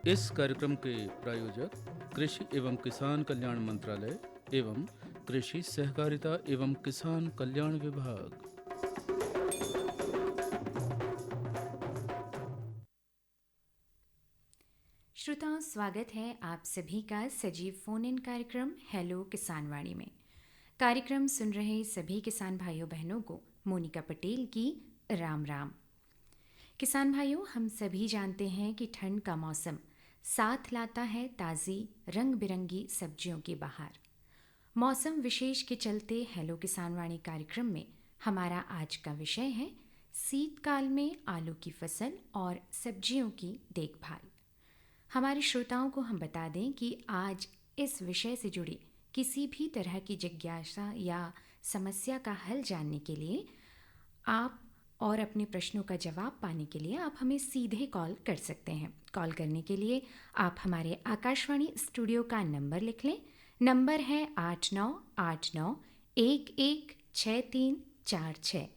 इस कार्यक्रम के प्रायोजक कृषि एवं किसान कल्याण मंत्रालय एवं कृषि सहकारिता एवं किसान कल्याण विभाग। श्रोताओं, स्वागत है आप सभी का सजीव फोन इन कार्यक्रम हेलो किसानवाणी में। कार्यक्रम सुन रहे सभी किसान भाइयों बहनों को मोनिका पटेल की राम राम। किसान भाइयों, हम सभी जानते हैं कि ठंड का मौसम साथ लाता है ताज़ी रंग बिरंगी सब्जियों की बहार। मौसम विशेष के चलते हेलो किसानवाणी कार्यक्रम में हमारा आज का विषय है शीतकाल में आलू की फसल और सब्जियों की देखभाल। हमारे श्रोताओं को हम बता दें कि आज इस विषय से जुड़ी किसी भी तरह की जिज्ञासा या समस्या का हल जानने के लिए आप और अपने प्रश्नों का जवाब पाने के लिए आप हमें सीधे कॉल कर सकते हैं। कॉल करने के लिए आप हमारे आकाशवाणी स्टूडियो का नंबर लिख लें। नंबर है 8989116346।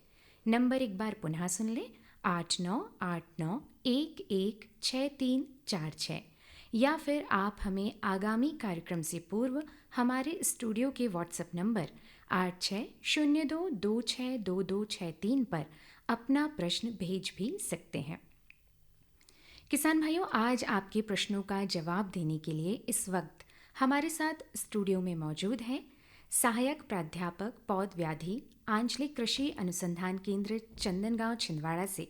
नंबर एक बार पुनः सुन लें, 8989116346। या फिर आप हमें आगामी कार्यक्रम से पूर्व हमारे स्टूडियो के व्हाट्सएप नंबर 8602262263 पर अपना प्रश्न भेज भी सकते हैं। किसान भाइयों, आज आपके प्रश्नों का जवाब देने के लिए इस वक्त हमारे साथ स्टूडियो में मौजूद हैं सहायक प्राध्यापक पौध व्याधि आंचलिक कृषि अनुसंधान केंद्र चंदनगांव छिंदवाड़ा से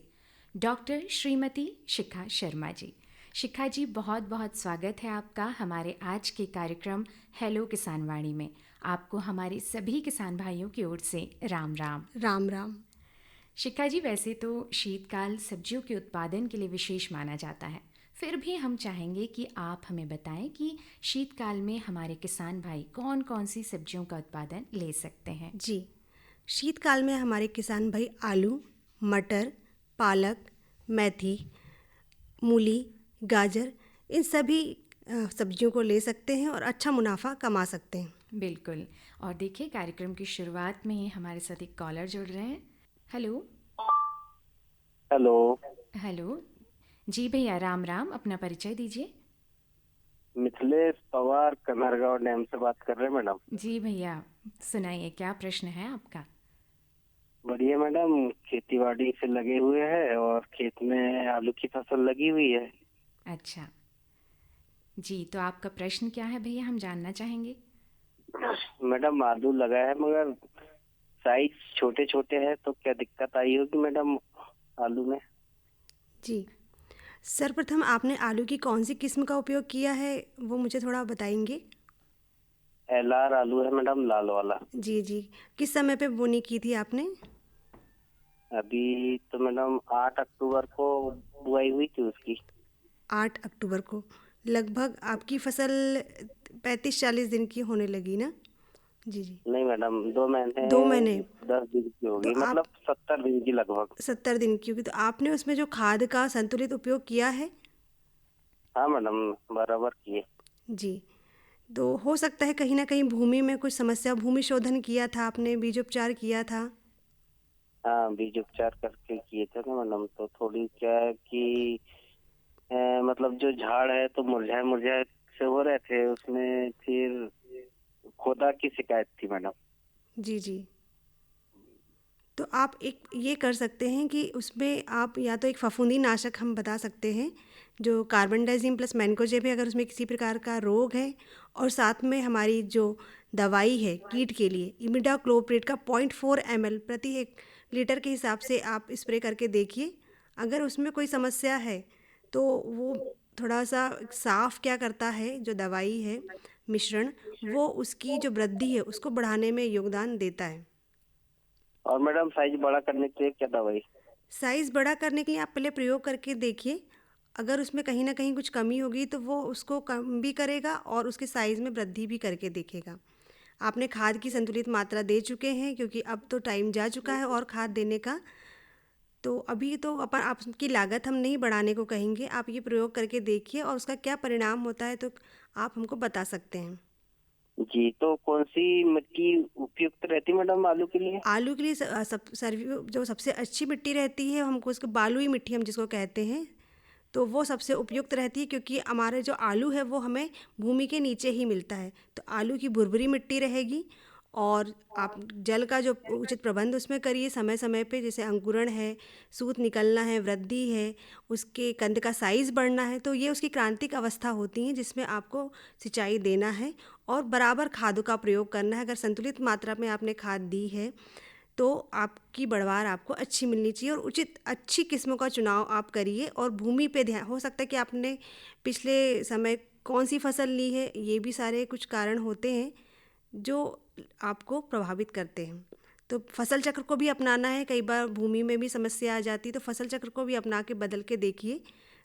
डॉक्टर श्रीमती शिखा शर्मा जी। शिखा जी, बहुत बहुत स्वागत है आपका हमारे आज के कार्यक्रम हेलो किसानवाणी में। आपको हमारे सभी किसान भाइयों की ओर से राम राम। राम राम। शिखा जी, वैसे तो शीतकाल सब्जियों के उत्पादन के लिए विशेष माना जाता है, फिर भी हम चाहेंगे कि आप हमें बताएं कि शीतकाल में हमारे किसान भाई कौन कौन सी सब्जियों का उत्पादन ले सकते हैं। जी, शीतकाल में हमारे किसान भाई आलू, मटर, पालक, मेथी, मूली, गाजर, इन सभी सब्जियों को ले सकते हैं और अच्छा मुनाफा कमा सकते हैं। बिल्कुल। और देखिए, कार्यक्रम की शुरुआत में ही हमारे साथ एक कॉलर जुड़ रहे हैं। Hello hello. हेलो जी भैया, राम राम। अपना परिचय दीजिए। मिथिलेश पवार कन्हरगांव डैम से बात कर रहे हैं मैडम। जी भैया, सुनाइए, क्या प्रश्न है आपका। बढ़िया मैडम, खेती बाड़ी से लगे हुए हैं और खेत में आलू की फसल लगी हुई है। अच्छा जी, तो आपका प्रश्न क्या है भैया, हम जानना चाहेंगे। मैडम आलू लगा है मगर साइज छोटे छोटे हैं, तो क्या दिक्कत आई होगी मैडम आलू में? जी, सर्वप्रथम आपने आलू की कौन सी किस्म का उपयोग किया है, वो मुझे थोड़ा बताएंगे। LR आलू है मैडम, लाल वाला। जी जी, किस समय पे बोनी की थी आपने। अभी तो मैडम 8 अक्टूबर को बुआई हुई थी उसकी। 8 अक्टूबर को। लगभग आपकी फसल 35-40 दिन की होने लगी ना। जी जी, नहीं मैडम, 2 महीने 2 महीने। 10 दिन की तो होगी, आप मतलब 70 दिन की लगभग। 70 दिन की होगी, तो आपने उसमें जो खाद का संतुलित उपयोग किया है। हाँ मैडम, बराबर किए। जी, तो हो सकता है कहीं ना कहीं भूमि में कुछ समस्या, भूमि शोधन किया था आपने, बीजोपचार किया था। हाँ, बीज उपचार करके किए थे ना मैडम। तो थोड़ी क्या है कि मतलब जो झाड़ है तो मुरझाए मुरझाए से हो रहे थे उसमें, फिर खोदा की शिकायत थी मैडम। जी जी, तो आप एक ये कर सकते हैं कि उसमें आप या तो एक फफूंदी नाशक हम बता सकते हैं जो कार्बनडाइजिम प्लस मैनकोजेब है, अगर उसमें किसी प्रकार का रोग है। और साथ में हमारी जो दवाई है कीट के लिए, इमिडाक्लोप्रिड का 0.4 ml प्रति 1 लीटर के हिसाब से आप स्प्रे करके देखिए। अगर उसमें कोई समस्या है तो वो थोड़ा सा साफ क्या करता है, जो दवाई है मिश्रण, वो उसकी जो वृद्धि है उसको बढ़ाने में योगदान देता है। और मैडम साइज बड़ा करने के लिए क्या दवाई? साइज़ बड़ा करने के लिए आप पहले प्रयोग करके देखिए। अगर उसमें कहीं ना कहीं कुछ कमी होगी तो वो उसको कम भी करेगा और उसके साइज़ में वृद्धि भी करके देखेगा। आपने खाद की संतुलित मात्रा दे चुके हैं, क्योंकि अब तो टाइम जा चुका है और खाद देने का। तो अभी तो अपन आपकी लागत हम नहीं बढ़ाने को कहेंगे, आप ये प्रयोग करके देखिए और उसका क्या परिणाम होता है तो आप हमको बता सकते हैं। जी, तो कौन सी मिट्टी उपयुक्त रहती मैडम आलू के लिए? आलू के लिए जो सबसे अच्छी मिट्टी रहती है, हमको उसको बालुई मिट्टी हम जिसको कहते हैं, तो वो सबसे उपयुक्त रहती है, क्योंकि हमारे जो आलू है वो हमें भूमि के नीचे ही मिलता है। तो आलू की भुरभुरी मिट्टी रहेगी, और आप जल का जो उचित प्रबंध उसमें करिए समय समय पे, जैसे अंकुरण है, सूत निकलना है, वृद्धि है, उसके कंद का साइज़ बढ़ना है, तो ये उसकी क्रांतिक अवस्था होती हैं जिसमें आपको सिंचाई देना है और बराबर खादों का प्रयोग करना है। अगर संतुलित मात्रा में आपने खाद दी है तो आपकी बढ़वार आपको अच्छी मिलनी चाहिए, और उचित अच्छी किस्मों का चुनाव आप करिए। और भूमि पे ध्यान, हो सकता है कि आपने पिछले समय कौन सी फसल ली है, ये भी सारे कुछ कारण होते हैं जो आपको प्रभावित करते हैं। तो फसल चक्र को भी अपनाना है, कई बार भूमि में भी समस्या आ जाती है, तो फसल चक्र को भी अपना के बदल के देखिए,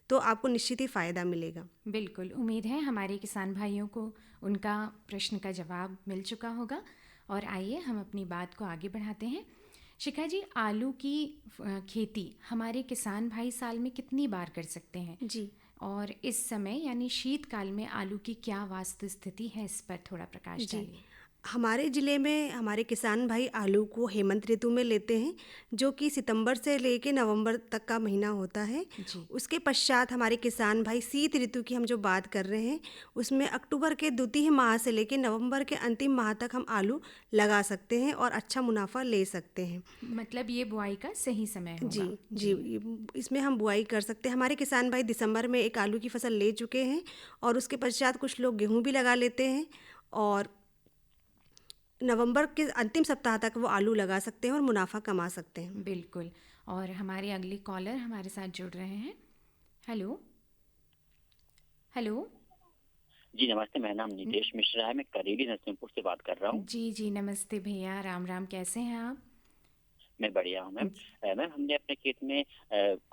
तो आपको निश्चित ही फ़ायदा मिलेगा। बिल्कुल, उम्मीद है हमारे किसान भाइयों को उनका प्रश्न का जवाब मिल चुका होगा। और आइए हम अपनी बात को आगे बढ़ाते हैं। शिखा जी, आलू की खेती हमारे किसान भाई साल में कितनी बार कर सकते हैं? जी और इस समय यानी शीतकाल में आलू की क्या वास्तु स्थिति है, इस पर थोड़ा प्रकाश जी, डालिए। हमारे ज़िले में हमारे किसान भाई आलू को हेमंत ऋतु में लेते हैं, जो कि सितंबर से लेके नवंबर तक का महीना होता है। जी। उसके पश्चात हमारे किसान भाई शीत ऋतु की हम जो बात कर रहे हैं, उसमें अक्टूबर के द्वितीय माह से लेके नवंबर के अंतिम माह तक हम आलू लगा सकते हैं और अच्छा मुनाफा ले सकते हैं। मतलब ये बुआई का सही समय होगा। जी जी, इसमें हम बुआई कर सकते हैं। हमारे किसान भाई दिसंबर में एक आलू की फसल ले चुके हैं, और उसके पश्चात कुछ लोग गेहूँ भी लगा लेते हैं, और नवंबर के अंतिम सप्ताह तक वो आलू लगा सकते हैं और मुनाफा कमा सकते हैं। बिल्कुल। और हमारे अगले कॉलर हमारे साथ जुड़ रहे हैं। Hello hello. जी नमस्ते, मेरा नाम नितेश मिश्रा है, मैं करेली नरसिंहपुर से बात कर रहा हूँ। जी जी, नमस्ते भैया, राम राम, कैसे हैं आप? मैं बढ़िया हूँ मैम। मैम हमने अपने खेत में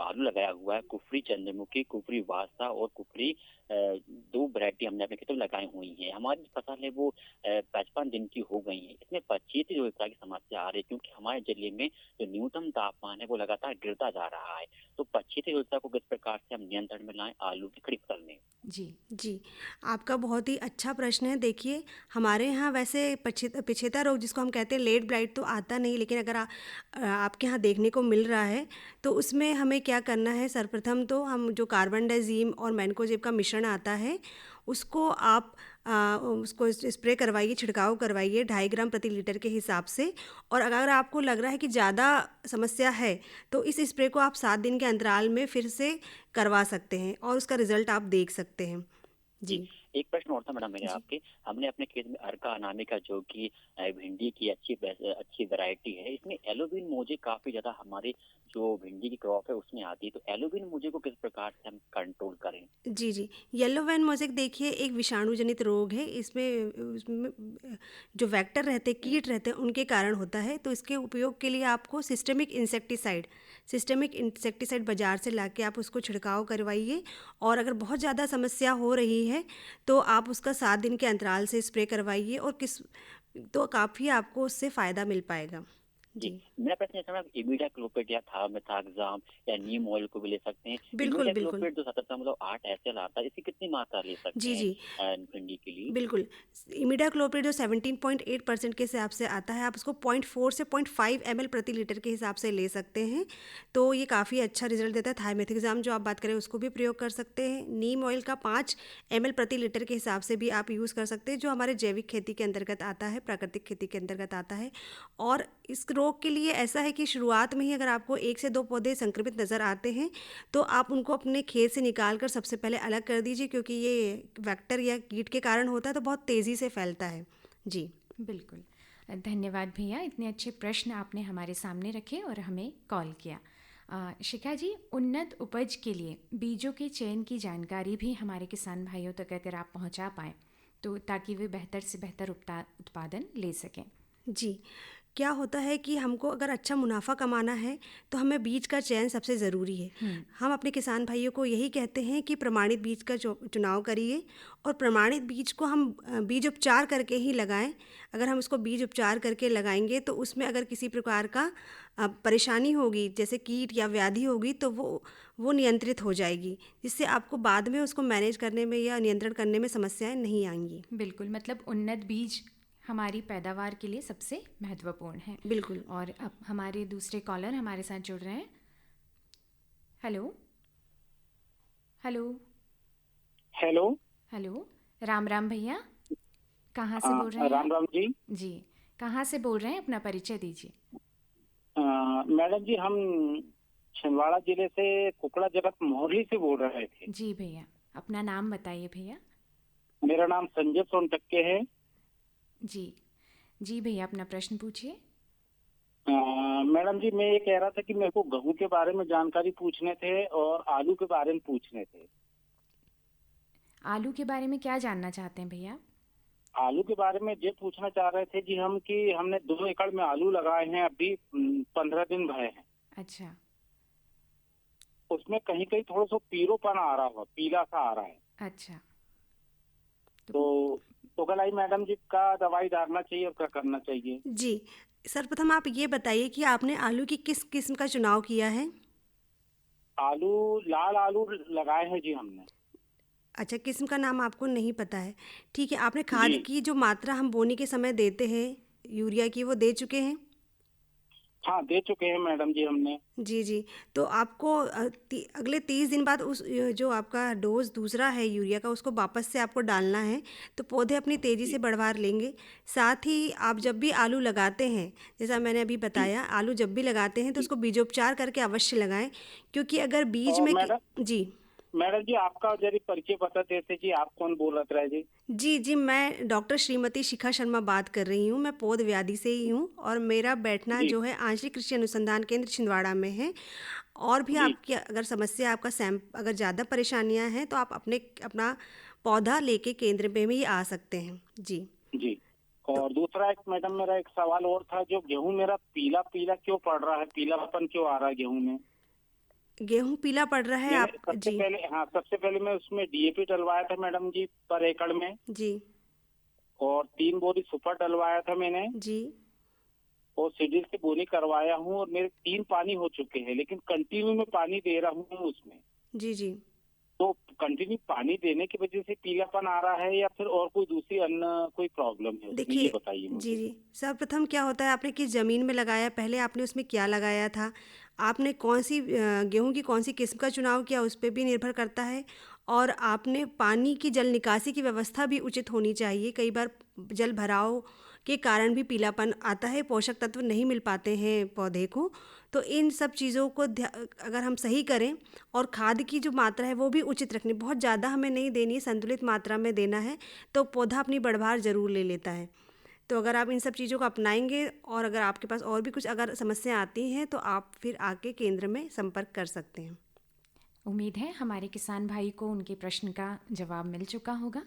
आलू लगाया हुआ है, कुफरी चंद्रमुखी, कुफरी वासा और कुफरी, दो वैरायटी हमने अपने खेत में लगाई हुई है। हमारी फसल है वो 55 दिन की हो गई है। इसमें 25 जो की समस्या आ रही है, क्योंकि हमारे जिले में जो न्यूनतम तापमान है वो लगातार गिरता जा रहा है। तो 25 को किस प्रकार से हम नियंत्रण में लाएं आलू की खड़ी फसल में? जी, आपका बहुत ही अच्छा प्रश्न है। देखिए, हमारे यहाँ वैसे पिछेता रोग जिसको हम कहते हैं लेट ब्लाइट तो आता नहीं, लेकिन अगर आपके यहाँ देखने को मिल रहा है, तो उसमें हमें क्या करना है, सर्वप्रथम तो हम जो कार्बनडाजिम और मैनकोजेब का मिश्रण आता है, उसको आप उसको स्प्रे करवाइए, छिड़काव करवाइए 2.5 ग्राम प्रति लीटर के हिसाब से। और अगर आपको लग रहा है कि ज़्यादा समस्या है, तो इस स्प्रे को आप 7 दिन के अंतराल में फिर से करवा सकते हैं, और उसका रिजल्ट आप देख सकते हैं। जी एक प्रश्न और था मैडम मेरे आपके। हमने अपने खेत में अर्का अनामिका जो कि भिंडी की अच्छी वैरायटी है, इसमें एलोविन मोजे काफी ज्यादा हमारी जो भिंडी की क्रॉप है उसमें आती है। तो एलोविन मोजे को किस प्रकार से हम कंट्रोल करें? जी, येलो वैन मोज़ेक देखिए एक विषाणु जनित रोग है। उसमें जो वेक्टर रहते हैं, कीट रहते हैं, उनके कारण होता है। तो इसके उपयोग के लिए आपको सिस्टेमिक इंसेक्टिसाइड बाज़ार से लाके आप उसको छिड़काव करवाइए। और अगर बहुत ज़्यादा समस्या हो रही है, तो आप उसका 7 दिन के अंतराल से स्प्रे करवाइए, और तो काफ़ी आपको उससे फ़ायदा मिल पाएगा। जी, जी, मेरा प्रश्न ऐसा है, इमिडाक्लोपिड या थार्मेथाक्साम या नीम ऑयल को भी ले सकते हैं। बिल्कुल। इमिडाक्लोपिड जो 7 8 आता है, इसकी कितनी मात्रा ले सकते जी, जी। हैं भिंडी के लिए? बिल्कुल, इमिडाक्लोपिड जो 17.8% के हिसाब से आता है, आप उसको 0.4 से 0.5 ml प्रति लीटर के हिसाब से ले सकते हैं। तो ये काफ़ी अच्छा रिजल्ट देता है। थाइमेथाक्साम जो आप बात करें उसको भी प्रयोग कर सकते हैं। नीम ऑयल का 5 ml प्रति लीटर के हिसाब से भी आप यूज़ कर सकते हैं, जो हमारे जैविक खेती के अंतर्गत आता है, प्राकृतिक खेती के अंतर्गत आता है। और इस रोग के लिए ऐसा है कि शुरुआत में ही अगर आपको 1 से 2 पौधे संक्रमित नज़र आते हैं, तो आप उनको अपने खेत से निकाल कर सबसे पहले अलग कर दीजिए, क्योंकि ये वेक्टर या कीट के कारण होता है, तो बहुत तेज़ी से फैलता है। जी बिल्कुल। धन्यवाद भैया, इतने अच्छे प्रश्न आपने हमारे सामने रखे और हमें कॉल किया। शिखा जी, उन्नत उपज के लिए बीजों के चयन की जानकारी भी हमारे किसान भाइयों तक अगर आप पहुंचा पाएँ, तो ताकि वे बेहतर से बेहतर उत्पादन ले सकें। जी, क्या होता है कि हमको अगर अच्छा मुनाफा कमाना है, तो हमें बीज का चयन सबसे ज़रूरी है। हम अपने किसान भाइयों को यही कहते हैं कि प्रमाणित बीज का चुनाव करिए, और प्रमाणित बीज को हम बीज उपचार करके ही लगाएं। अगर हम उसको बीज उपचार करके लगाएंगे, तो उसमें अगर किसी प्रकार का परेशानी होगी, जैसे कीट या व्याधि होगी, तो वो नियंत्रित हो जाएगी, जिससे आपको बाद में उसको मैनेज करने में या नियंत्रण करने में समस्याएं नहीं आएंगी। बिल्कुल, मतलब उन्नत बीज हमारी पैदावार के लिए सबसे महत्वपूर्ण है। बिल्कुल। और अब हमारे दूसरे कॉलर हमारे साथ जुड़ रहे हैं। Hello hello. Hello. Hello, Ram Ram भैया, कहाँ से बोल रहे हैं राम आप? राम जी। जी, कहाँ से बोल रहे हैं, अपना परिचय दीजिए। मैडम जी, हम छिंदवाड़ा जिले से कुकड़ा जगत मोहली से बोल रहे थे। जी भैया, अपना नाम बताइए भैया। मेरा नाम संजय सोनटक्के है। जी जी भैया, अपना प्रश्न पूछिए। मैडम जी, मैं ये कह रहा था कि मेरे को गेहूं के बारे में जानकारी पूछने थे और आलू के बारे में पूछने थे। आलू के बारे में क्या जानना चाहते हैं भैया? आलू के बारे में ये पूछना चाह रहे थे जी हम कि हमने 2 एकड़ में आलू लगाए हैं, अभी 15 दिन भरे हैं। अच्छा। उसमें कहीं कहीं थोड़ा सा पीलोपन आ रहा है, पीला सा आ रहा है। अच्छा, तो गलाई मैडम जी, का दवाई डालना चाहिए और क्या करना चाहिए? जी, सर्वप्रथम आप ये बताइए कि आपने आलू की किस किस्म का चुनाव किया है? आलू, लाल आलू लगाए हैं जी हमने। अच्छा, किस्म का नाम आपको नहीं पता है। ठीक है, आपने खाद जी की जो मात्रा हम बोने के समय देते हैं यूरिया की, वो दे चुके हैं? हाँ, दे चुके हैं मैडम जी हमने। जी जी। तो आपको अगले 30 दिन बाद उस जो आपका डोज दूसरा है यूरिया का, उसको वापस से आपको डालना है, तो पौधे अपनी तेज़ी से जी बढ़वार लेंगे। साथ ही आप जब भी आलू लगाते हैं, जैसा मैंने अभी जी। बताया, आलू जब भी लगाते हैं तो जी उसको बीजोपचार करके अवश्य लगाएं, क्योंकि अगर बीज और में जी मैडम जी, आपका जरा परिचय बता देते जी, आप कौन बोल रहे जी? जी जी, मैं डॉक्टर श्रीमती शिखा शर्मा बात कर रही हूँ। मैं पौध व्याधि से ही हूँ और मेरा बैठना जी जो है आंशिक कृषि अनुसंधान केंद्र छिंदवाड़ा में है। और भी जी आपकी अगर समस्या, आपका अगर ज़्यादा परेशानियाँ हैं तो आप अपना पौधा लेके केंद्र पे भी आ सकते हैं। जी। जी। तो और दूसरा, एक मैडम, मेरा एक सवाल और था, जो गेहूं मेरा पीला पीला क्यों पड़ रहा है, पीलापन क्यों आ रहा है गेहूं में? गेहूँ पीला पड़ रहा है मैंने आप? सबसे जी पहले, हाँ, सबसे पहले मैं उसमें डीएपी डलवाया था मैडम जी, पर एकड़ में। जी और 3 बोरी सुपर डलवाया था मैंने। जी और सीडीज की बोनी करवाया हूँ और मेरे 3 पानी हो चुके हैं, लेकिन कंटिन्यू में पानी दे रहा हूँ उसमें। जी जी। तो कंटिन्यू पानी देने की वजह से पीलापन आ रहा है या फिर और कोई दूसरी अन्य कोई प्रॉब्लम है उसमें, ये देखिए, बताइए जी मुझे। जी, सर्वप्रथम क्या होता है, आपने किस ज़मीन में लगाया, पहले आपने उसमें क्या लगाया था, आपने कौन सी गेहूं की कौन सी किस्म का चुनाव किया, उस पे भी निर्भर करता है। और आपने पानी की जल निकासी की व्यवस्था भी उचित होनी चाहिए। कई बार जल भराव के कारण भी पीलापन आता है, पोषक तत्व नहीं मिल पाते हैं पौधे को। तो इन सब चीज़ों को अगर हम सही करें, और खाद की जो मात्रा है वो भी उचित रखनी, बहुत ज़्यादा हमें नहीं देनी है, संतुलित मात्रा में देना है, तो पौधा अपनी बढ़वार ज़रूर ले लेता है। तो अगर आप इन सब चीज़ों को अपनाएंगे, और अगर आपके पास और भी कुछ अगर समस्या आती हैं, तो आप फिर आके केंद्र में संपर्क कर सकते हैं। उम्मीद है हमारे किसान भाई को उनके प्रश्न का जवाब मिल चुका होगा।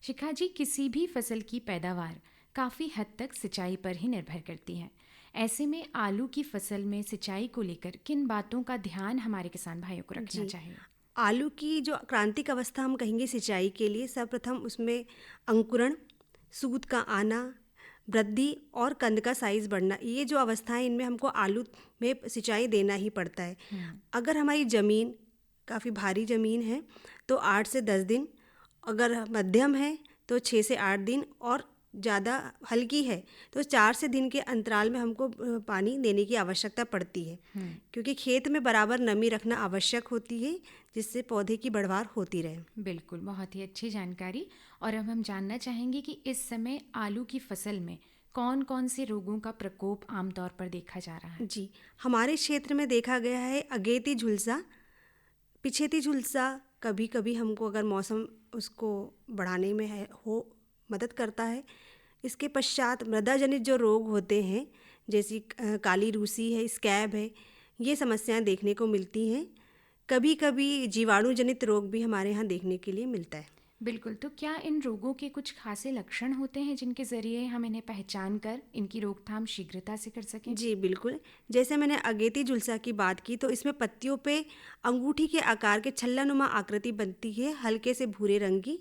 शिखा जी, किसी भी फसल की पैदावार काफ़ी हद तक सिंचाई पर ही निर्भर करती है। ऐसे में आलू की फसल में सिंचाई को लेकर किन बातों का ध्यान हमारे किसान भाइयों को रखना जी, चाहिए? आलू की जो क्रांतिक अवस्था हम कहेंगे सिंचाई के लिए, सर्वप्रथम उसमें अंकुरण, सूत का आना, वृद्धि और कंद का साइज़ बढ़ना, ये जो अवस्थाएं, इनमें हमको आलू में सिंचाई देना ही पड़ता है। अगर हमारी ज़मीन काफ़ी भारी ज़मीन है तो 8 से 10 दिन, अगर मध्यम है तो 6 से 8 दिन, और ज़्यादा हल्की है तो 4 से दिन के अंतराल में हमको पानी देने की आवश्यकता पड़ती है, क्योंकि खेत में बराबर नमी रखना आवश्यक होती है, जिससे पौधे की बढ़वार होती रहे। बिल्कुल, बहुत ही अच्छी जानकारी। और अब हम जानना चाहेंगे कि इस समय आलू की फसल में कौन कौन से रोगों का प्रकोप आमतौर पर देखा जा रहा है? जी, हमारे क्षेत्र में देखा गया है अगेती झुलसा, पिछेती झुलसा। कभी कभी हमको अगर मौसम उसको बढ़ाने में है हो मदद करता है। इसके पश्चात मृदा जनित जो रोग होते हैं, जैसी काली रूसी है, स्कैब है, ये समस्याएं देखने को मिलती हैं। कभी कभी जीवाणु जनित रोग भी हमारे यहाँ देखने के लिए मिलता है। बिल्कुल, तो क्या इन रोगों के कुछ खासे लक्षण होते हैं जिनके ज़रिए हम इन्हें पहचान कर इनकी रोकथाम शीघ्रता से कर सकें? जी बिल्कुल, जैसे मैंने अगेती झुलसा की बात की, तो इसमें पत्तियों पे अंगूठी के आकार के छल्लानुमा आकृति बनती है, हल्के से भूरे रंग की,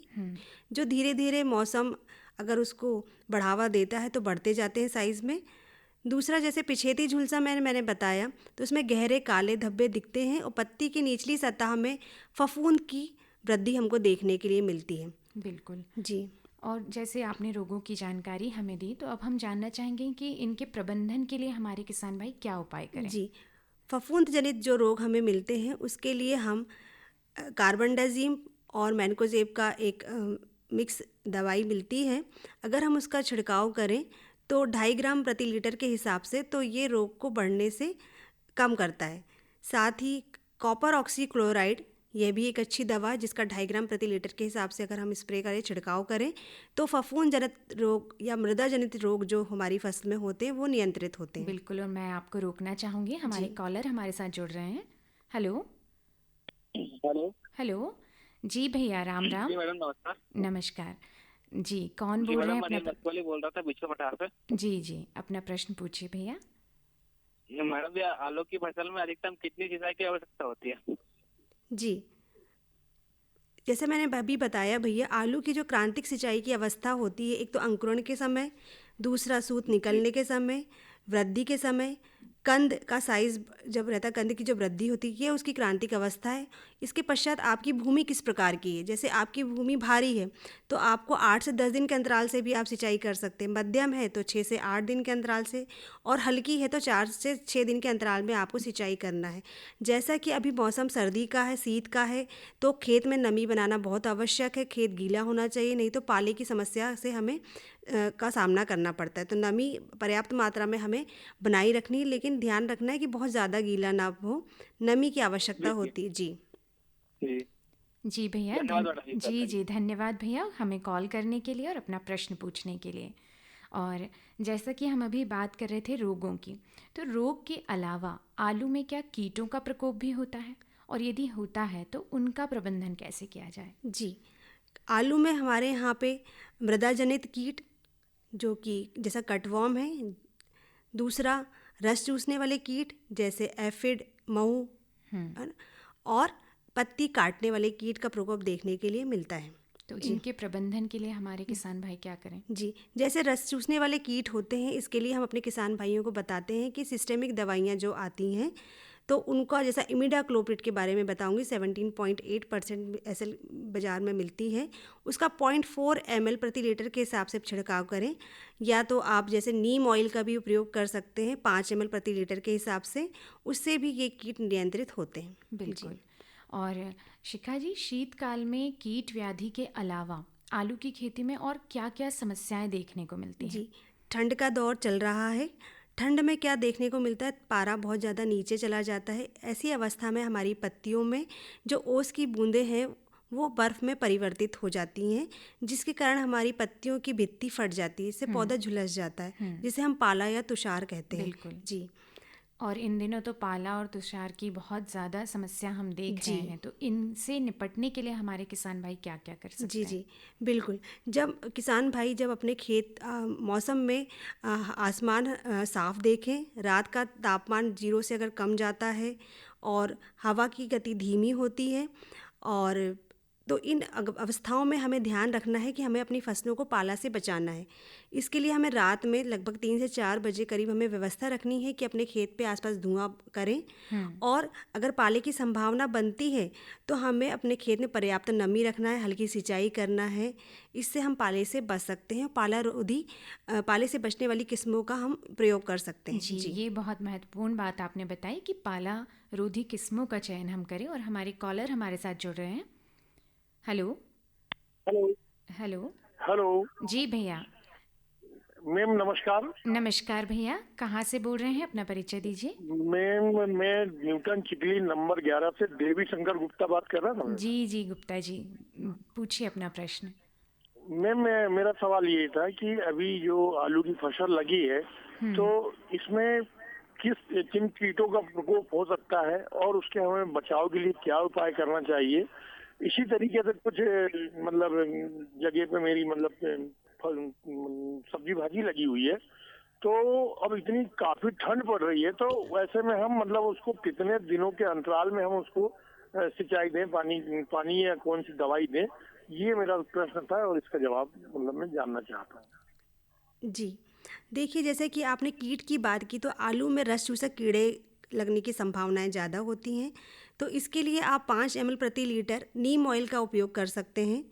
जो धीरे धीरे मौसम अगर उसको बढ़ावा देता है तो बढ़ते जाते हैं साइज़ में। दूसरा, जैसे पिछेती झुलसा मैंने बताया, तो उसमें गहरे काले धब्बे दिखते हैं और पत्ती की निचली सतह में फफूंद की वृद्धि हमको देखने के लिए मिलती है। बिल्कुल। जी और जैसे आपने रोगों की जानकारी हमें दी, तो अब हम जानना चाहेंगे कि इनके प्रबंधन के लिए हमारे किसान भाई क्या उपाय करें? जी, फफूंद जनित जो रोग हमें मिलते हैं, उसके लिए हम कार्बनडाजिम और मैनकोजेब का एक मिक्स दवाई मिलती है। अगर हम उसका छिड़काव करें तो 2.5 ग्राम प्रति लीटर के हिसाब से, तो ये रोग को बढ़ने से कम करता है। साथ ही कॉपर ऑक्सीक्लोराइड, यह भी एक अच्छी दवा है जिसका 2.5 ग्राम प्रति लीटर के हिसाब से अगर हम स्प्रे करें, छिड़काव करें, तो फफूंद जनित रोग या मृदा जनित रोग जो हमारी फसल में होते हैं वो नियंत्रित होते हैं। बिल्कुल, और मैं आपको रोकना चाहूँगी, हमारे कॉलर हमारे साथ जुड़ रहे हैं। हेलो हेलो हेलो, जी भैया, राम राम। जी मैडम नमस्कार। नमस्कार जी, कौन जी बोल रहे मैडम हैं? मैं मधुबली बोल रहा था बिचू पटार से। जी जी, अपना प्रश्न पूछिए भैया। ये मैडम, ये आलू की फसल में अधिकतम कितनी सिंचाई की आवश्यकता होती है? जी, जैसे मैंने अभी बताया भैया, आलू की जो क्रांतिक सिंचाई की अवस्था होती है, एक तो अंकुरण के समय, दूसरा सूत निकलने के समय, वृद्धि के समय, कंद का साइज जब रहता है, कंद की जो वृद्धि होती है, ये उसकी क्रांतिक अवस्था है। इसके पश्चात आपकी भूमि किस प्रकार की है, जैसे आपकी भूमि भारी है तो आपको 8 से 10 दिन के अंतराल से भी आप सिंचाई कर सकते हैं, मध्यम है तो 6 से 8 दिन के अंतराल से, और हल्की है तो 4 से 6 दिन के अंतराल में आपको सिंचाई करना है। जैसा कि अभी मौसम सर्दी का है, शीत का है, तो खेत में नमी बनाना बहुत आवश्यक है। खेत गीला होना चाहिए, नहीं तो पाले की समस्या से हमें का सामना करना पड़ता है। तो नमी पर्याप्त मात्रा में हमें बनाई रखनी है, लेकिन ध्यान रखना है कि बहुत ज़्यादा गीला ना हो, नमी की आवश्यकता होती है। जी जी जी भैया, धन्यवाद मैडम जी, जी जी, धन्यवाद भैया हमें कॉल करने के लिए और अपना प्रश्न पूछने के लिए। और जैसा कि हम अभी बात कर रहे थे रोगों की, तो रोग के अलावा आलू में क्या कीटों का प्रकोप भी होता है, और यदि होता है तो उनका प्रबंधन कैसे किया जाए? जी, आलू में हमारे यहाँ पे मृदा जनित कीट, जो कि जैसा कटवर्म है, दूसरा रस चूसने वाले कीट जैसे एफिड, महू, है ना? और पत्ती काटने वाले कीट का प्रकोप देखने के लिए मिलता है। तो इनके प्रबंधन के लिए हमारे किसान भाई क्या करें? जी, जैसे रस चूसने वाले कीट होते हैं, इसके लिए हम अपने किसान भाइयों को बताते हैं कि सिस्टेमिक दवाइयाँ जो आती हैं, तो उनका जैसा इमिडाक्लोप्रिड के बारे में बताऊंगी, 17.8% ऐसे बाज़ार में मिलती है, उसका 0.4 ml प्रति लीटर के हिसाब से छिड़काव करें। या तो आप जैसे नीम ऑयल का भी उपयोग कर सकते हैं 5 ml प्रति लीटर के हिसाब से, उससे भी ये कीट नियंत्रित होते हैं। बिल्कुल। और शिखा जी, शीतकाल में कीट व्याधि के अलावा आलू की खेती में और क्या क्या समस्याएं देखने को मिलती हैं? जी, ठंड का दौर चल रहा है। ठंड में क्या देखने को मिलता है, पारा बहुत ज़्यादा नीचे चला जाता है। ऐसी अवस्था में हमारी पत्तियों में जो ओस की बूंदें हैं वो बर्फ़ में परिवर्तित हो जाती हैं, जिसके कारण हमारी पत्तियों की भित्ति फट जाती है, इससे पौधा झुलस जाता है, जिसे हम पाला या तुषार कहते हैं। बिल्कुल। जी और इन दिनों तो पाला और तुषार की बहुत ज़्यादा समस्या हम देख रहे हैं, तो इनसे निपटने के लिए हमारे किसान भाई क्या क्या कर सकते जी हैं? जी बिल्कुल। जब किसान भाई जब अपने खेत मौसम में आसमान साफ देखें, रात का तापमान 0 से अगर कम जाता है और हवा की गति धीमी होती है, और तो इन अवस्थाओं में हमें ध्यान रखना है कि हमें अपनी फसलों को पाला से बचाना है। इसके लिए हमें रात में लगभग 3 से 4 बजे करीब हमें व्यवस्था रखनी है कि अपने खेत पे आसपास धुआं करें, और अगर पाले की संभावना बनती है तो हमें अपने खेत में पर्याप्त नमी रखना है, हल्की सिंचाई करना है। इससे हम पाले से बच सकते हैं। पाले से बचने वाली किस्मों का हम प्रयोग कर सकते हैं। जी, ये बहुत महत्वपूर्ण बात आपने बताई कि पाला रोधी किस्मों का चयन हम करें। और हमारे कॉलर हमारे साथ जुड़ रहे हैं। हेलो हेलो हेलो, हेलो जी भैया, मैम नमस्कार। नमस्कार भैया, कहाँ से बोल रहे हैं, अपना परिचय दीजिए। मैम मैं न्यूटन चिकली नंबर 11 से देवी शंकर गुप्ता बात कर रहा था। मैम जी जी गुप्ता जी, पूछिए अपना प्रश्न। मैम मेरा सवाल ये था कि अभी जो आलू की फसल लगी है तो इसमें किन कीटों का प्रकोप हो सकता है और उसके हमें बचाव के लिए क्या उपाय करना चाहिए। इसी तरीके से कुछ मतलब जगह पे मेरी मतलब सब्जी भाजी लगी हुई है, तो अब इतनी काफी ठंड पड़ रही है, तो वैसे में हम मतलब उसको कितने दिनों के अंतराल में हम उसको सिंचाई दें, पानी या कौन सी दवाई दें, ये मेरा प्रश्न था और इसका जवाब मतलब मैं जानना चाहता हूँ। जी, देखिए, जैसे कि आपने कीट की बात की, तो आलू में रस चूसक कीड़े लगने की संभावनाएं ज़्यादा होती हैं, तो इसके लिए आप 5 ml प्रति लीटर नीम ऑयल का उपयोग कर सकते हैं।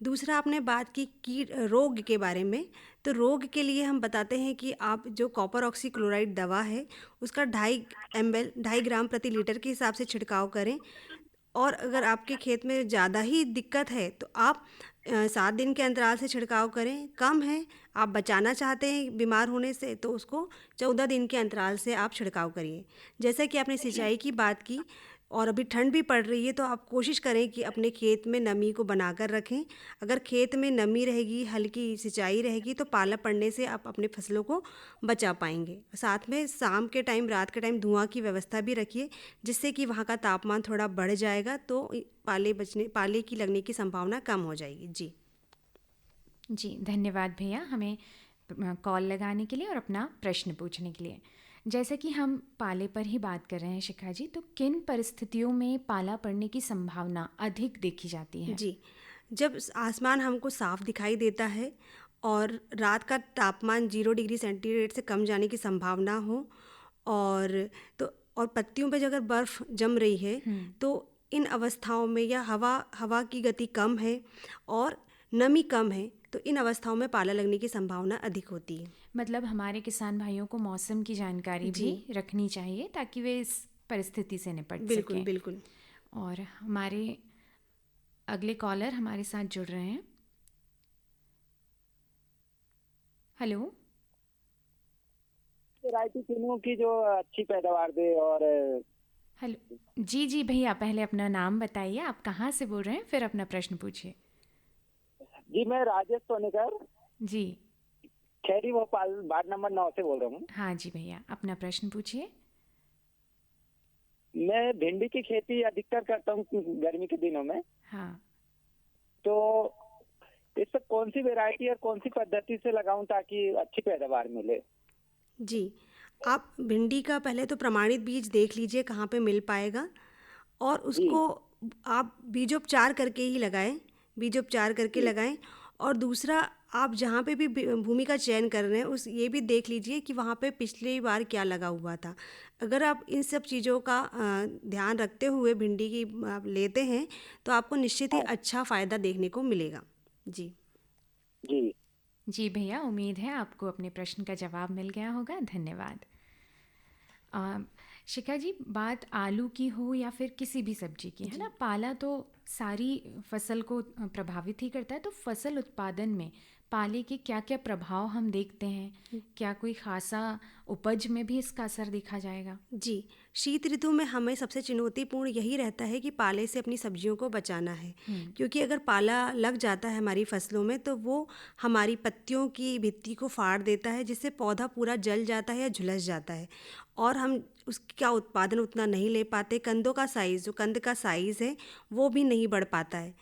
दूसरा, आपने बात की कीट रोग के बारे में, तो रोग के लिए हम बताते हैं कि आप जो कॉपर ऑक्सीक्लोराइड दवा है उसका 2.5 ग्राम प्रति लीटर के हिसाब से छिड़काव करें, और अगर आपके खेत में ज़्यादा ही दिक्कत है तो आप 7 दिन के अंतराल से छिड़काव करें। कम है, आप बचाना चाहते हैं बीमार होने से, तो उसको 14 दिन के अंतराल से आप छिड़काव करिए। जैसे कि आपने सिंचाई की बात की और अभी ठंड भी पड़ रही है, तो आप कोशिश करें कि अपने खेत में नमी को बनाकर रखें। अगर खेत में नमी रहेगी, हल्की सिंचाई रहेगी, तो पाला पड़ने से आप अपने फसलों को बचा पाएंगे। साथ में शाम के टाइम, रात के टाइम धुआं की व्यवस्था भी रखिए, जिससे कि वहाँ का तापमान थोड़ा बढ़ जाएगा, तो पाले की लगने की संभावना कम हो जाएगी। जी जी, धन्यवाद भैया हमें कॉल लगाने के लिए और अपना प्रश्न पूछने के लिए। जैसे कि हम पाले पर ही बात कर रहे हैं शिखा जी, तो किन परिस्थितियों में पाला पड़ने की संभावना अधिक देखी जाती है? जी, जब आसमान हमको साफ दिखाई देता है और रात का तापमान 0 डिग्री सेंटीग्रेड से कम जाने की संभावना हो, और तो और पत्तियों पे जो अगर बर्फ़ जम रही है, तो इन अवस्थाओं में, या हवा की गति कम है और नमी कम है, तो इन अवस्थाओं में पाला लगने की संभावना अधिक होती है। मतलब हमारे किसान भाइयों को मौसम की जानकारी भी रखनी चाहिए ताकि वे इस परिस्थिति से निपट बिल्कुल सकें। बिल्कुल। और हमारे अगले कॉलर हमारे साथ जुड़ रहे हैं। हेलो, वैरायटी चुनूं की जो अच्छी पैदावार दे। और हेलो जी जी भैया, पहले अपना नाम बताइए, आप कहाँ से बोल रहे हैं, फिर अपना प्रश्न पूछिए। जी, मैं राजेश सोनेकर जी खैरी भोपाल वार्ड नंबर 9 से बोल रहा हूँ। हाँ जी भैया, अपना प्रश्न पूछिए। मैं भिंडी की खेती अधिकतर करता हूँ गर्मी के दिनों में। हाँ, तो इस पर कौन सी वैरायटी और कौन सी पद्धति से लगाऊं ताकि अच्छी पैदावार मिले? जी, आप भिंडी का पहले तो प्रमाणित बीज देख लीजिए कहाँ पे मिल पाएगा, और उसको आप बीजोपचार करके ही लगाएं, बीजोपचार करके लगाएं। और दूसरा, आप जहाँ पे भी भूमि का चयन कर रहे हैं, उस ये भी देख लीजिए कि वहाँ पे पिछली बार क्या लगा हुआ था। अगर आप इन सब चीज़ों का ध्यान रखते हुए भिंडी की आप लेते हैं, तो आपको निश्चित ही अच्छा फ़ायदा देखने को मिलेगा। जी जी जी भैया, उम्मीद है आपको अपने प्रश्न का जवाब मिल गया होगा। धन्यवाद। शिखा जी, बात आलू की हो या फिर किसी भी सब्जी की, है ना, पाला तो सारी फसल को प्रभावित ही करता है। तो फसल उत्पादन में पाले के क्या क्या प्रभाव हम देखते हैं? क्या कोई खासा उपज में भी इसका असर देखा जाएगा? जी, शीत ऋतु में हमें सबसे चुनौतीपूर्ण यही रहता है कि पाले से अपनी सब्जियों को बचाना है, क्योंकि अगर पाला लग जाता है हमारी फसलों में, तो वो हमारी पत्तियों की भित्ति को फाड़ देता है, जिससे पौधा पूरा जल जाता है या झुलस जाता है, और हम उसका उत्पादन उतना नहीं ले पाते। कंदों का साइज़, जो कंद का साइज़ है, वो भी नहीं बढ़ पाता है।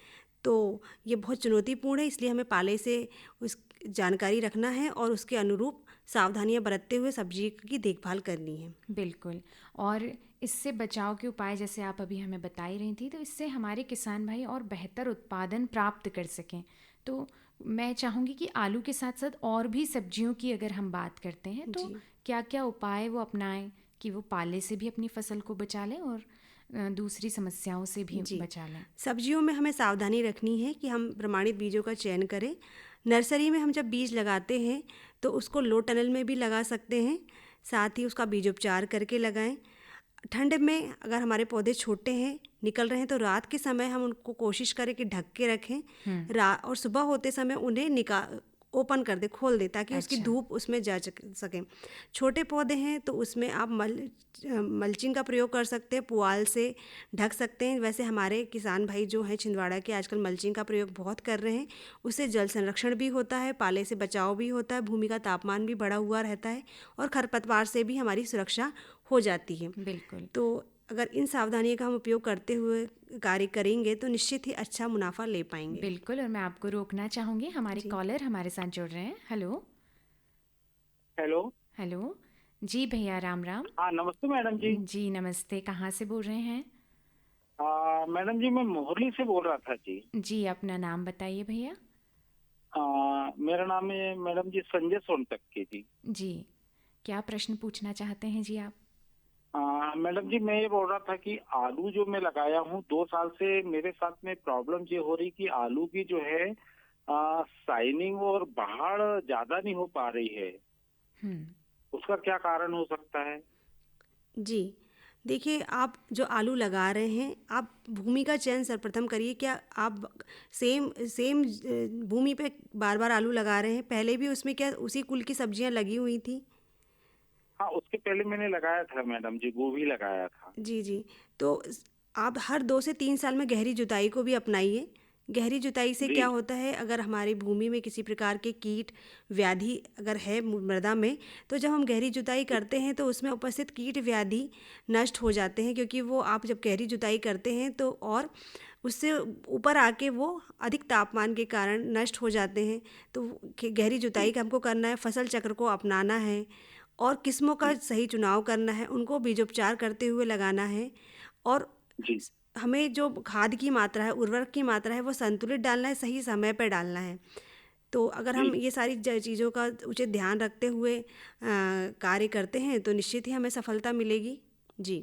तो ये बहुत चुनौतीपूर्ण है, इसलिए हमें पाले से उस जानकारी रखना है और उसके अनुरूप सावधानियां बरतते हुए सब्जी की देखभाल करनी है। बिल्कुल। और इससे बचाव के उपाय जैसे आप अभी हमें बता ही रही थी, तो इससे हमारे किसान भाई और बेहतर उत्पादन प्राप्त कर सकें। तो मैं चाहूँगी कि आलू के साथ साथ और भी सब्जियों की अगर हम बात करते हैं, तो क्या क्या उपाय वो अपनाएं कि वो पाले से भी अपनी फसल को बचा लें और दूसरी समस्याओं से भी बचा लें? सब्जियों में हमें सावधानी रखनी है कि हम प्रमाणित बीजों का चयन करें। नर्सरी में हम जब बीज लगाते हैं, तो उसको लो टनल में भी लगा सकते हैं, साथ ही उसका बीजोपचार करके लगाएं। ठंड में अगर हमारे पौधे छोटे हैं, निकल रहे हैं, तो रात के समय हम उनको कोशिश करें कि ढक के रखें, और सुबह होते समय उन्हें ओपन कर दे, खोल दे, ताकि उसकी धूप उसमें जा सके। छोटे पौधे हैं तो उसमें आप मल्चिंग का प्रयोग कर सकते हैं, पुआल से ढक सकते हैं। वैसे हमारे किसान भाई जो हैं छिंदवाड़ा के, आजकल मल्चिंग का प्रयोग बहुत कर रहे हैं। उससे जल संरक्षण भी होता है, पाले से बचाव भी होता है, भूमि का तापमान भी बढ़ा हुआ रहता है, और खरपतवार से भी हमारी सुरक्षा हो जाती है। बिल्कुल। तो अगर इन सावधानियों का हम उपयोग करते हुए कार्य करेंगे, तो निश्चित ही अच्छा मुनाफा ले पाएंगे। बिल्कुल। और मैं आपको रोकना चाहूँगी, हमारे कॉलर हमारे साथ जुड़ रहे हैं। हेलो हेलो हेलो जी भैया, राम राम। हाँ, नमस्ते मैडम जी। जी नमस्ते, कहाँ से बोल रहे हैं? मैडम जी, मैं मोहरली से बोल रहा था जी। जी, अपना नाम बताइए भैया। मेरा नाम है मैडम जी संजय सोनटक्के जी। जी, क्या प्रश्न पूछना चाहते हैं जी आप? मैडम जी, मैं ये बोल रहा था कि आलू जो मैं लगाया हूँ 2 साल से, मेरे साथ में प्रॉब्लम ये हो रही कि आलू की जो है शाइनिंग और बाढ़ ज्यादा नहीं हो पा रही है। उसका क्या कारण हो सकता है? जी, देखिए, आप जो आलू लगा रहे हैं, आप भूमि का चयन सर्वप्रथम करिए। क्या आप सेम सेम भूमि पे बार-बार आलू लगा रहे हैं? पहले भी उसमें क्या उसी कुल की सब्जियां लगी हुई थी? हाँ, उसके पहले मैंने लगाया था मैडम जी, गोभी लगाया था। जी, जी। तो आप हर 2 से 3 साल में गहरी जुताई को भी अपनाइए। गहरी जुताई से जी। क्या होता है, अगर हमारी भूमि में किसी प्रकार के कीट, व्याधि अगर है मृदा में, तो जब हम गहरी जुताई करते हैं तो उसमें उपस्थित कीट, व्याधि नष्ट हो जाते हैं, क्योंकि वो आप जब गहरी जुताई करते हैं तो और उससे ऊपर आके वो अधिक तापमान के कारण नष्ट हो जाते हैं। तो गहरी जुताई का हमको करना है, फसल चक्र को अपनाना है और किस्मों का सही चुनाव करना है, उनको बीजोपचार करते हुए लगाना है और जी। हमें जो खाद की मात्रा है, उर्वरक की मात्रा है, वो संतुलित डालना है, सही समय पे डालना है। तो अगर जी। हम ये सारी चीज़ों का उचित ध्यान रखते हुए कार्य करते हैं तो निश्चित ही हमें सफलता मिलेगी। जी।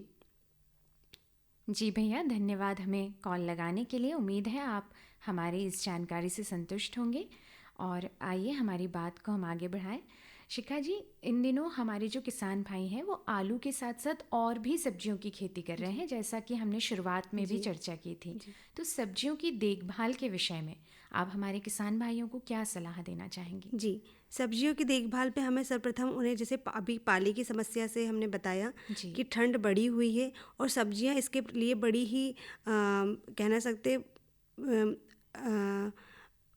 जी भैया, धन्यवाद हमें कॉल लगाने के लिए। उम्मीद है आप हमारी इस जानकारी से संतुष्ट होंगे और आइए हमारी बात को हम आगे बढ़ाएं। शिखा जी, इन दिनों हमारे जो किसान भाई हैं वो आलू के साथ साथ और भी सब्जियों की खेती कर रहे हैं, जैसा कि हमने शुरुआत में भी चर्चा की थी। तो सब्जियों की देखभाल के विषय में आप हमारे किसान भाइयों को क्या सलाह देना चाहेंगी? जी, सब्जियों की देखभाल पे हमें सर्वप्रथम उन्हें, जैसे अभी पाली की समस्या से हमने बताया जी। कि ठंड बढ़ी हुई है और सब्जियां इसके लिए बड़ी ही कहना सकते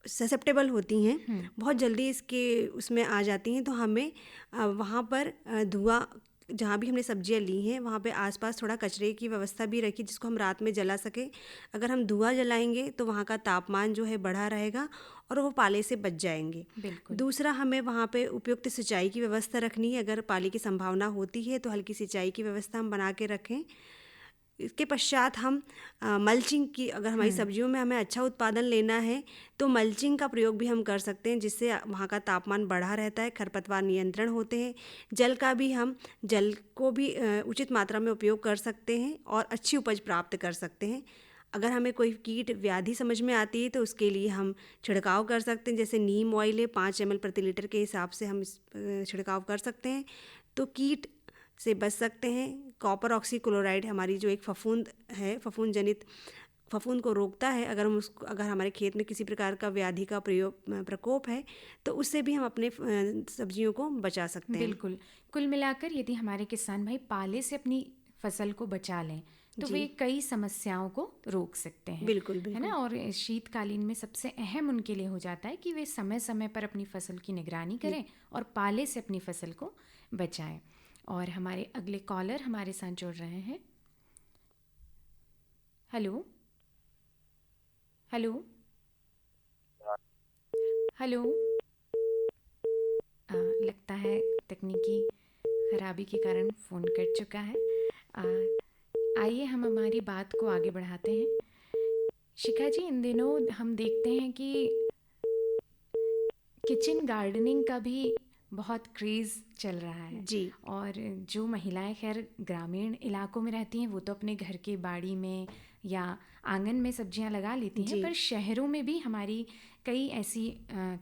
ससेप्टेबल होती हैं, बहुत जल्दी इसके उसमें आ जाती हैं। तो हमें वहाँ पर धुआं, जहाँ भी हमने सब्जियां ली हैं वहाँ पे आसपास थोड़ा कचरे की व्यवस्था भी रखी, जिसको हम रात में जला सकें। अगर हम धुआं जलाएंगे तो वहाँ का तापमान जो है बढ़ा रहेगा और वो पाले से बच जाएंगे। बिल्कुल। दूसरा, हमें वहाँ पे उपयुक्त सिंचाई की व्यवस्था रखनी है। अगर पाले की संभावना होती है तो हल्की सिंचाई की व्यवस्था हम बना के रखें। इसके पश्चात हम मल्चिंग की, अगर हमारी सब्जियों में हमें अच्छा उत्पादन लेना है तो मल्चिंग का प्रयोग भी हम कर सकते हैं, जिससे वहाँ का तापमान बढ़ा रहता है, खरपतवार नियंत्रण होते हैं। जल को भी उचित मात्रा में उपयोग कर सकते हैं और अच्छी उपज प्राप्त कर सकते हैं। अगर हमें कोई कीट व्याधि समझ में आती है तो उसके लिए हम छिड़काव कर सकते हैं, जैसे नीम ऑयल है 5 ml प्रति लीटर के हिसाब से हम छिड़काव कर सकते हैं, तो कीट से बच सकते हैं। कॉपर ऑक्सीक्लोराइड हमारी जो एक फफूंद है, फफूंद को रोकता है। अगर हमारे खेत में किसी प्रकार का व्याधि का प्रकोप है तो उससे भी हम अपने सब्जियों को बचा सकते हैं। बिल्कुल। कुल मिलाकर यदि हमारे किसान भाई पाले से अपनी फसल को बचा लें तो वे कई समस्याओं को रोक सकते हैं। बिल्कुल, है बिल्कुल। ना। और शीतकालीन में सबसे अहम उनके लिए हो जाता है कि वे समय समय पर अपनी फसल की निगरानी करें और पाले से अपनी फसल को बचाएं। और हमारे अगले कॉलर हमारे साथ जुड़ रहे हैं। Hello hello hello. लगता है तकनीकी खराबी के कारण फ़ोन कट चुका है। आइए हम हमारी बात को आगे बढ़ाते हैं। शिखा जी, इन दिनों हम देखते हैं कि किचन गार्डनिंग का भी बहुत क्रेज़ चल रहा है। जी। और जो महिलाएं खैर ग्रामीण इलाकों में रहती हैं वो तो अपने घर के बाड़ी में या आंगन में सब्जियां लगा लेती हैं, पर शहरों में भी हमारी कई ऐसी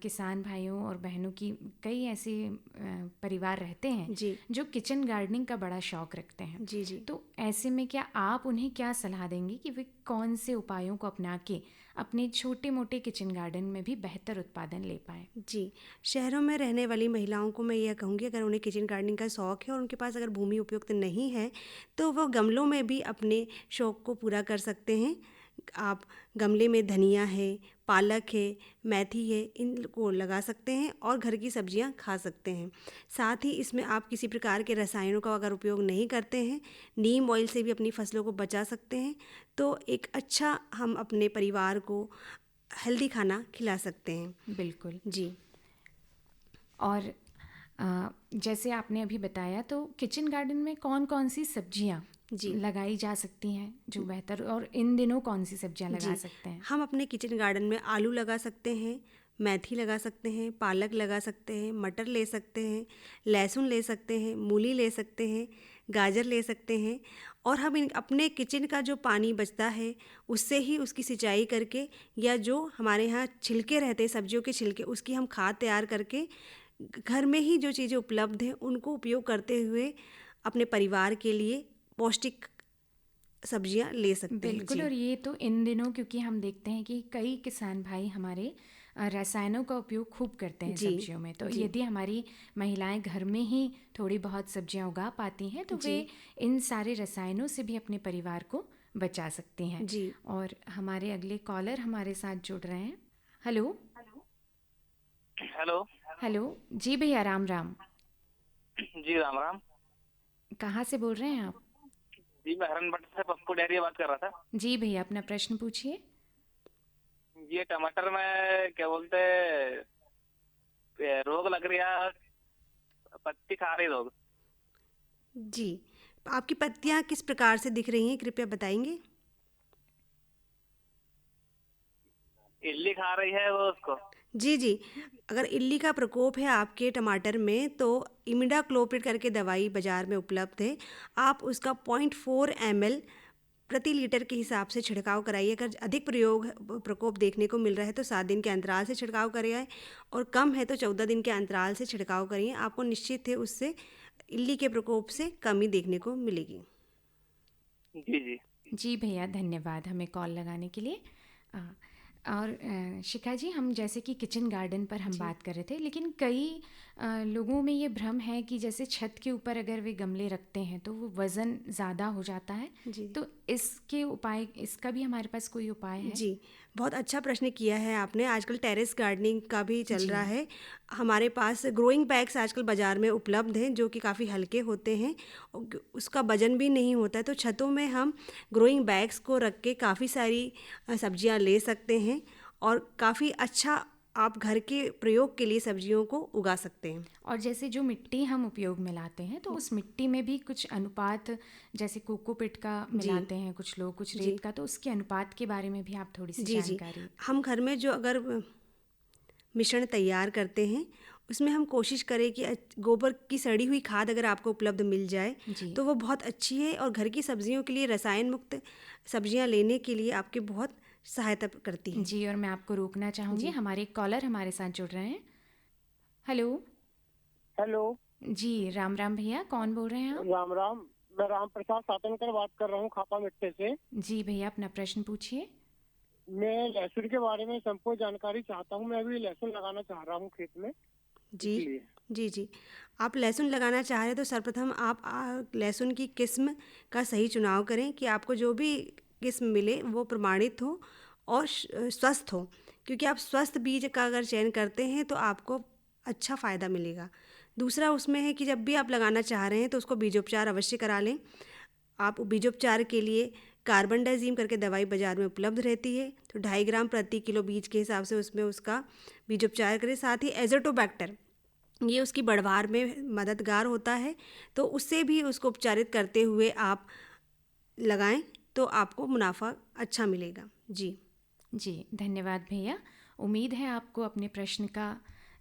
किसान भाइयों और बहनों की कई ऐसे परिवार रहते हैं जो किचन गार्डनिंग का बड़ा शौक रखते हैं। जी, जी। तो ऐसे में क्या आप उन्हें क्या सलाह देंगे कि वे कौन से उपायों को अपना के अपने छोटे मोटे किचन गार्डन में भी बेहतर उत्पादन ले पाएँ? जी, शहरों में रहने वाली महिलाओं को मैं यह कहूँगी, अगर उन्हें किचन गार्डनिंग का शौक़ है और उनके पास अगर भूमि उपयुक्त नहीं है तो वो गमलों में भी अपने शौक़ को पूरा कर सकते हैं। आप गमले में धनिया है, पालक है, मेथी है, इनको लगा सकते हैं और घर की सब्जियां खा सकते हैं। साथ ही इसमें आप किसी प्रकार के रसायनों का अगर उपयोग नहीं करते हैं, नीम ऑयल से भी अपनी फसलों को बचा सकते हैं। तो एक अच्छा हम अपने परिवार को हेल्दी खाना खिला सकते हैं। बिल्कुल जी। और जैसे आपने अभी बताया, तो किचन गार्डन में कौन कौन सी सब्जियां लगाई जा सकती हैं जो बेहतर, और इन दिनों कौन सी सब्जियां लगा सकते हैं? हम अपने किचन गार्डन में आलू लगा सकते हैं, मेथी लगा सकते हैं, पालक लगा सकते हैं, मटर ले सकते हैं, लहसुन ले सकते हैं, मूली ले सकते हैं, गाजर ले सकते हैं। और हम अपने किचन का जो पानी बचता है उससे ही उसकी सिंचाई करके, या जो हमारे यहाँ छिलके रहते हैं सब्जियों के छिलके, उसकी हम खाद तैयार करके घर में ही जो चीज़ें उपलब्ध हैं उनको उपयोग करते हुए अपने परिवार के लिए पौष्टिक सब्जियां ले सकते हैं। बिल्कुल। जी और ये तो इन दिनों क्योंकि हम देखते हैं कि कई किसान भाई हमारे रसायनों का उपयोग खूब करते हैं जी सब्जियों में, तो जी यदि हमारी महिलाएं घर में ही थोड़ी बहुत सब्जियां उगा पाती हैं तो वे जी इन सारे रसायनों से भी अपने परिवार को बचा सकती हैं। जी और हमारे अगले कॉलर हमारे साथ जुड़ रहे हैं। हेलो। हेलो। हेलो जी भैया, राम राम। जी राम राम। कहाँ से बोल रहे हैं आप? जी मैं हरन भट्ट से पप्पू डेहरिया बात कर रहा था। जी भैया, अपना प्रश्न पूछिए। ये टमाटर में क्या बोलते रोग लग रहा, पत्ती खा रही रोग। जी आपकी पत्तियां किस प्रकार से दिख रही हैं, कृपया बताएंगे? इल्ली खा रही है वो उसको। जी जी अगर इल्ली का प्रकोप है आपके टमाटर में तो इमिडाक्लोप्रिड करके दवाई बाज़ार में उपलब्ध है। आप उसका 0.4 ml प्रति लीटर के हिसाब से छिड़काव कराइए। अगर अधिक प्रकोप देखने को मिल रहा है तो 7 दिन के अंतराल से छिड़काव करिए और कम है तो 14 दिन के अंतराल से छिड़काव करिए। आपको निश्चित है उससे इल्ली के प्रकोप से कमी देखने को मिलेगी। जी जी जी भैया, धन्यवाद हमें कॉल लगाने के लिए। और शिखा जी, हम जैसे कि किचन गार्डन पर हम बात कर रहे थे, लेकिन कई लोगों में ये भ्रम है कि जैसे छत के ऊपर अगर वे गमले रखते हैं तो वो वज़न ज़्यादा हो जाता है। जी तो इसका भी हमारे पास कोई उपाय है? जी बहुत अच्छा प्रश्न किया है आपने। आजकल टेरेस गार्डनिंग का भी चल जी रहा है। हमारे पास ग्रोइंग बैग्स आजकल बाज़ार में उपलब्ध हैं जो कि काफ़ी हल्के होते हैं और उसका वजन भी नहीं होता है। तो छतों में हम ग्रोइंग बैग्स को रख के काफ़ी सारी सब्जियां ले सकते हैं और काफ़ी अच्छा आप घर के प्रयोग के लिए सब्जियों को उगा सकते हैं। और जैसे जो मिट्टी हम उपयोग में लाते हैं तो उस मिट्टी में भी कुछ अनुपात, जैसे कोकोपीट का जी मिलाते हैं कुछ लोग, कुछ जी रेत का, तो उसके अनुपात के बारे में भी आप थोड़ी सी जी जी जानकारी। हम घर में जो अगर मिश्रण तैयार करते हैं उसमें हम कोशिश करें कि गोबर की सड़ी हुई खाद अगर आपको उपलब्ध मिल जाए जी तो वो बहुत अच्छी है और घर की सब्जियों के लिए रसायन मुक्त सब्जियां लेने के लिए आपकी बहुत सहायता करती है। जी। और मैं आपको रोकना चाहूँगी, जी हमारे एक कॉलर हमारे साथ जुड़ रहे हैं। हेलो। हेलो। जी राम राम भैया, कौन बोल रहे हैं आप? राम राम। मैं राम प्रसाद सातनकर बात कर रहा हूँ खापा मिट्टी से। जी भैया, अपना प्रश्न पूछिए। मैं लहसुन के बारे में संपूर्ण जानकारी चाहता हूँ। मैं अभी लहसुन लगाना चाह रहा हूँ खेत में, जी इसलिए। जी जी आप लहसुन लगाना चाह रहे हैं तो सर्वप्रथम आप लहसुन की किस्म का सही चुनाव करें कि आपको जो भी किस्म मिले वो प्रमाणित हो और स्वस्थ हो, क्योंकि आप स्वस्थ बीज का अगर चयन करते हैं तो आपको अच्छा फ़ायदा मिलेगा। दूसरा उसमें है कि जब भी आप लगाना चाह रहे हैं तो उसको बीजोपचार अवश्य करा लें। आप बीजोपचार के लिए कार्बनडाजिम करके दवाई बाज़ार में उपलब्ध रहती है, तो 2.5 ग्राम प्रति किलो बीज के हिसाब से उसमें उसका बीजोपचार करें। साथ ही एज़ोटोबैक्टर, ये उसकी बढ़वार में मददगार होता है, तो उससे भी उसको उपचारित करते हुए आप लगाएं तो आपको मुनाफा अच्छा मिलेगा। जी जी धन्यवाद भैया। उम्मीद है आपको अपने प्रश्न का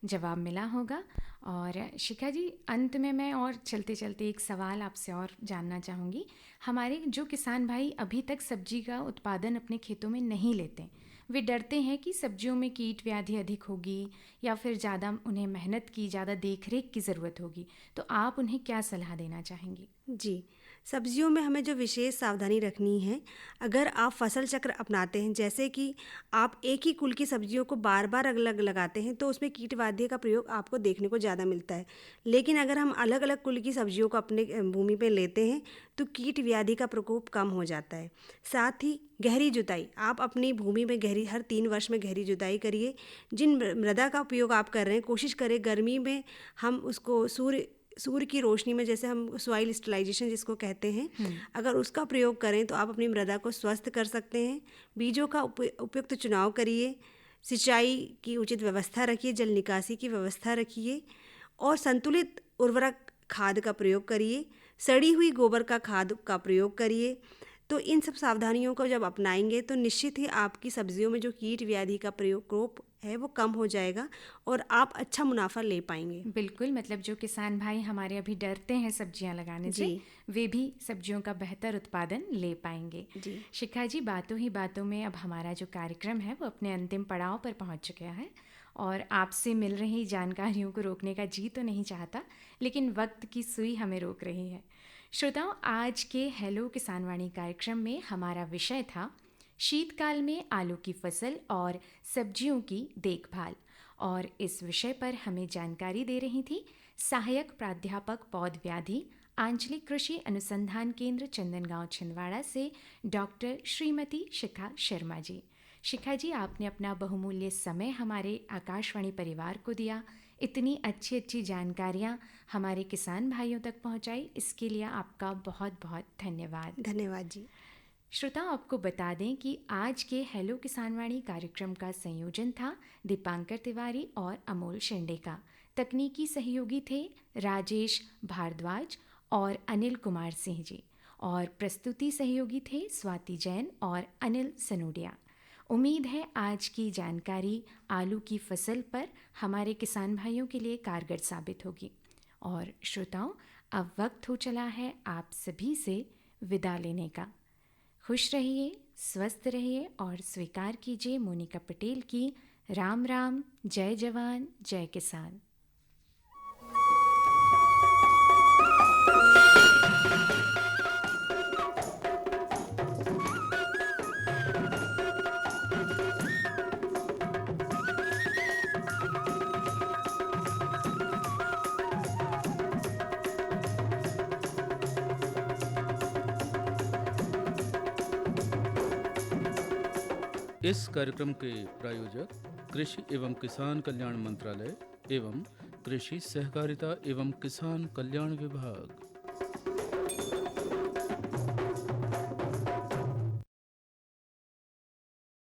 जवाब मिला होगा। और शिखा जी, अंत में मैं और चलते चलते एक सवाल आपसे और जानना चाहूँगी। हमारे जो किसान भाई अभी तक सब्जी का उत्पादन अपने खेतों में नहीं लेते, वे डरते हैं कि सब्जियों में कीट व्याधि अधिक होगी या फिर ज़्यादा उन्हें मेहनत की, ज़्यादा देखरेख की ज़रूरत होगी, तो आप उन्हें क्या सलाह देना चाहेंगी? जी सब्जियों में हमें जो विशेष सावधानी रखनी है, अगर आप फसल चक्र अपनाते हैं, जैसे कि आप एक ही कुल की सब्जियों को बार बार अलग अलग लगाते हैं, तो उसमें कीटवाद्य का प्रयोग आपको देखने को ज़्यादा मिलता है। लेकिन अगर हम अलग अलग कुल की सब्जियों को अपने भूमि पे लेते हैं तो कीट व्याधि का प्रकोप कम हो जाता है। साथ ही गहरी जुताई, आप अपनी भूमि में हर 3 वर्ष में गहरी जुताई करिए। जिन मृदा का उपयोग आप कर रहे हैं, कोशिश करें गर्मी में हम उसको सूर्य की रोशनी में, जैसे हम सॉइल स्टरलाइजेशन जिसको कहते हैं, अगर उसका प्रयोग करें तो आप अपनी मृदा को स्वस्थ कर सकते हैं। बीजों का उपयुक्त चुनाव करिए, सिंचाई की उचित व्यवस्था रखिए, जल निकासी की व्यवस्था रखिए और संतुलित उर्वरक खाद का प्रयोग करिए। सड़ी हुई गोबर का खाद का प्रयोग करिए। तो इन सब सावधानियों को जब अपनाएंगे तो निश्चित ही आपकी सब्जियों में जो कीट व्याधि का प्रकोप है वो कम हो जाएगा और आप अच्छा मुनाफा ले पाएंगे। बिल्कुल, मतलब जो किसान भाई हमारे अभी डरते हैं सब्जियां लगाने से, जी वे भी सब्जियों का बेहतर उत्पादन ले पाएंगे। जी शिखा जी, बातों ही बातों में अब हमारा जो कार्यक्रम है वो अपने अंतिम पड़ाव पर पहुंच चुका है और आपसे मिल रही जानकारियों को रोकने का जी तो नहीं चाहता, लेकिन वक्त की सुई हमें रोक रही है। श्रोताओं, आज के हेलो किसानवाणी कार्यक्रम में हमारा विषय था शीतकाल में आलू की फसल और सब्जियों की देखभाल, और इस विषय पर हमें जानकारी दे रही थी सहायक प्राध्यापक पौध व्याधि आंचलिक कृषि अनुसंधान केंद्र चंदनगांव छिंदवाड़ा से डॉक्टर श्रीमती शिखा शर्मा जी। शिखा जी, आपने अपना बहुमूल्य समय हमारे आकाशवाणी परिवार को दिया, इतनी अच्छी अच्छी जानकारियाँ हमारे किसान भाइयों तक पहुँचाई, इसके लिए आपका बहुत बहुत धन्यवाद। धन्यवाद जी। श्रोताओं, आपको बता दें कि आज के हेलो किसानवाणी कार्यक्रम का संयोजन था दीपांकर तिवारी और अमोल शेंडे का। तकनीकी सहयोगी थे राजेश भारद्वाज और अनिल कुमार सिंह जी, और प्रस्तुति सहयोगी थे स्वाति जैन और अनिल सनोडिया। उम्मीद है आज की जानकारी आलू की फसल पर हमारे किसान भाइयों के लिए कारगर साबित होगी। और श्रोताओं, अब वक्त हो चला है आप सभी से विदा लेने का। खुश रहिए, स्वस्थ रहिए और स्वीकार कीजिए मोनिका पटेल की राम राम, जय जवान जय किसान। इस कार्यक्रम के प्रायोजक कृषि एवं किसान कल्याण मंत्रालय एवं कृषि सहकारिता एवं किसान कल्याण विभाग।